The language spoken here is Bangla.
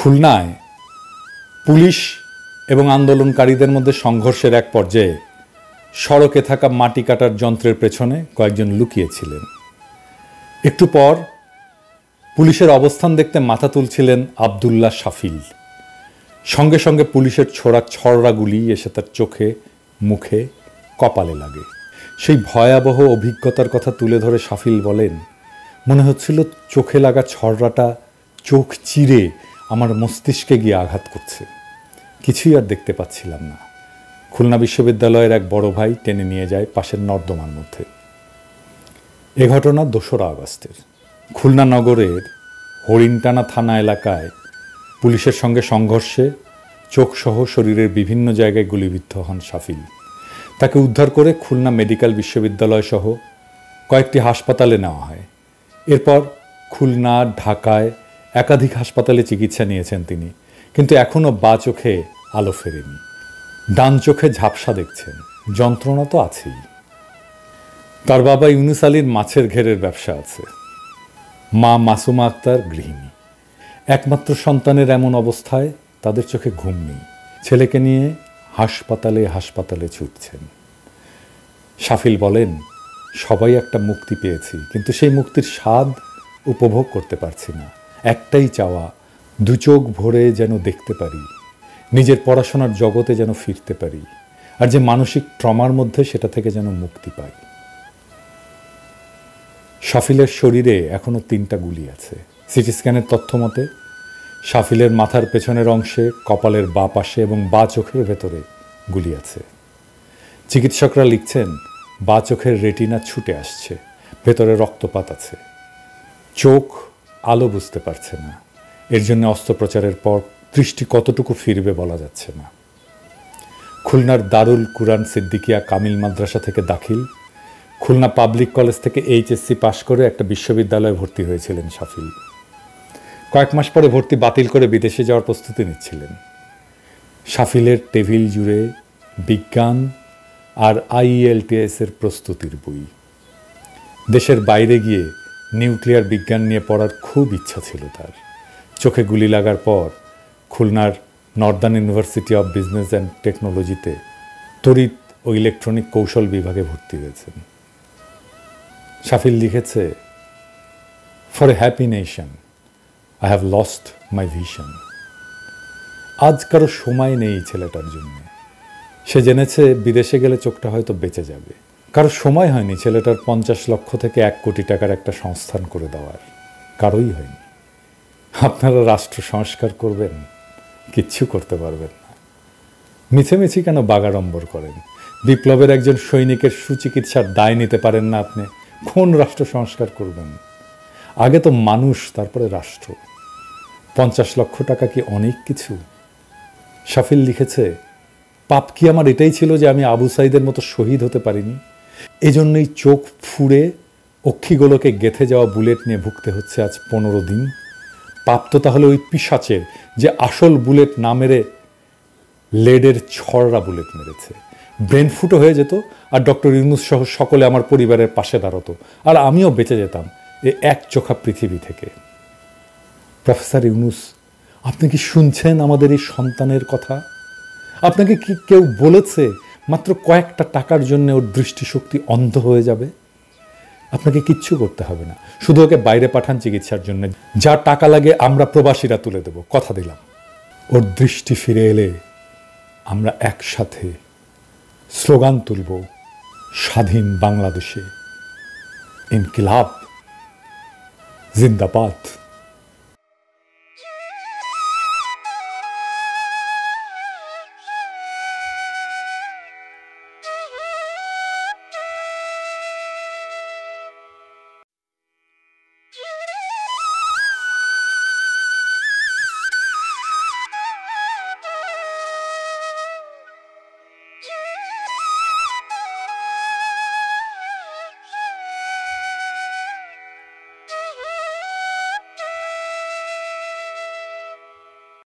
খুলনায় পুলিশ এবং আন্দোলনকারীদের মধ্যে সংঘর্ষের এক পর্যায়ে সড়কে থাকা মাটি কাটার যন্ত্রের পেছনে কয়েকজন লুকিয়েছিলেন। একটু পর পুলিশের অবস্থান দেখতে মাথা তুলছিলেন আবদুল্লাহ শাফিল। সঙ্গে সঙ্গে পুলিশের ছোড়া ছড়রা গুলি এসে তার চোখে, মুখে, কপালে লাগে। সেই ভয়াবহ অভিজ্ঞতার কথা তুলে ধরে শাফিল বলেন, মনে হচ্ছিল চোখে লাগা ছড়রাটা চোখ চিরে আমার মস্তিষ্কে গিয়ে আঘাত করছে। কিছুই আর দেখতে পাচ্ছিলাম না। খুলনা বিশ্ববিদ্যালয়ের এক বড় ভাই টেনে নিয়ে যায় পাশের নর্দমার মধ্যে। এ ঘটনা ২রা আগস্টের। খুলনা নগরের হরিণটানা থানা এলাকায় পুলিশের সঙ্গে সংঘর্ষে চোখসহ শরীরের বিভিন্ন জায়গায় গুলিবিদ্ধ হন শাফিল। তাকে উদ্ধার করে খুলনা মেডিকেল বিশ্ববিদ্যালয় সহ কয়েকটি হাসপাতালে নেওয়া হয়। এরপর খুলনা, ঢাকায় একাধিক হাসপাতালে চিকিৎসা নিয়েছেন তিনি, কিন্তু এখনও বাঁ চোখে আলো ফেরেনি। ডান চোখে ঝাপসা দেখছেন, যন্ত্রণা তো আছেই। তার বাবা ইউনুস আলীর মাছের ঘেরের ব্যবসা আছে, মা মাসুমা আক্তার গৃহিণী। একমাত্র সন্তানের এমন অবস্থায় তাদের চোখে ঘুম নেই। ছেলেকে নিয়ে হাসপাতালে হাসপাতালে ছুটছেন। শাফিল বলেন, সবাই একটা মুক্তি পেয়েছি, কিন্তু সেই মুক্তির স্বাদ উপভোগ করতে পারছি না। একটাই চাওয়া, দু চোখ ভরে যেন দেখতে পারি, নিজের পড়াশোনার জগতে যেন ফিরতে পারি, আর যে মানসিক ট্রমার মধ্যে সেটা থেকে যেন মুক্তি পাই। শাফিলের শরীরে এখনো 3টা গুলি আছে। সিটি স্ক্যানের তথ্য মতে শাফিলের মাথার পেছনের অংশে, কপালের বাঁ পাশে এবং বাঁ চোখের ভেতরে গুলি আছে। চিকিৎসকরা লিখছেন, বাঁ চোখের রেটিনা ছুটে আসছে, ভেতরে রক্তপাত আছে। চোখ আলো বুঝতে পারছে না। এর জন্য অস্ত্রোপচারের পর দৃষ্টি কতটুকু ফিরবে বলা যাচ্ছে না। খুলনার দারুল কুরআন সিদ্দিকিয়া কামিল মাদ্রাসা থেকে দাখিল, খুলনা পাবলিক কলেজ থেকে এইচএসসি পাশ করে একটা বিশ্ববিদ্যালয়ে ভর্তি হয়েছিলেন শাফিল। কয়েক মাস পরে ভর্তি বাতিল করে বিদেশে যাওয়ার প্রস্তুতি নিচ্ছিলেন। শাফিলের টেবিল জুড়ে বিজ্ঞান আর IELTS এর প্রস্তুতির বই। দেশের বাইরে গিয়ে নিউক্লিয়ার বিজ্ঞান নিয়ে পড়ার খুব ইচ্ছা ছিল তার। চোখে গুলি লাগার পর খুলনার Northern university of business and টেকনোলজিতে তড়িৎ ও ইলেকট্রনিক কৌশল বিভাগে ভর্তি হয়েছেন। শাফিল লিখেছে, for a happy nation I have lost my vision. আজ কারো সময় নেই ছেলেটার জন্য। সে জেনেছে বিদেশে গেলে চোখটা হয়তো বেঁচে যাবে। কারো সময় হয়নি ছেলেটার 50 লক্ষ থেকে 1 কোটি টাকার একটা সংস্থান করে দেওয়ার। কারোই হয়নি। আপনারা রাষ্ট্র সংস্কার করবেন, কিচ্ছু করতে পারবেন না। মিছেমিছি কেন বাগাড়ম্বর করেন? বিপ্লবের একজন সৈনিকের সুচিকিৎসার দায় নিতে পারেন না আপনি? কোন রাষ্ট্র সংস্কার করবেন? আগে তো মানুষ, তারপরে রাষ্ট্র। 50 লক্ষ টাকা কি অনেক কিছু? শাফিল লিখেছে, পাপ কি আমার এটাই ছিল যে আমি আবু সাইদের মতো শহীদ হতে পারিনি? এজন্যই চোখ ফুঁড়ে অক্ষিগোলকে গেঁথে যাওয়া বুলেট নিয়ে ভুগতে হচ্ছে আজ 15 দিন। পাপ তো তাহলে ওই পিশাচের, যে আসল বুলেট না মেরে লেডের ছড়রা বুলেট মেরেছে। ব্রেন ফুটো হয়ে যেত, আর ডক্টর ইউনুস সহ সকলে আমার পরিবারের পাশে দাঁড়াতো, আর আমিও বেঁচে যেতাম এ এক চোখা পৃথিবী থেকে। প্রফেসর ইউনুস, আপনি কি শুনছেন আমাদের এই সন্তানের কথা? আপনাকে কি কেউ বলেছে মাত্র কয়েকটা টাকার জন্য ওর দৃষ্টিশক্তি অন্ধ হয়ে যাবে? আপনাকে কিচ্ছু করতে হবে না, শুধু ওকে বাইরে পাঠান চিকিৎসার জন্য। যা টাকা লাগে আমরা প্রবাসীরা তুলে দেব, কথা দিলাম। ওর দৃষ্টি ফিরে এলে আমরা একসাথে স্লোগান তুলব, স্বাধীন বাংলাদেশে ইনকিলাব জিন্দাবাদ।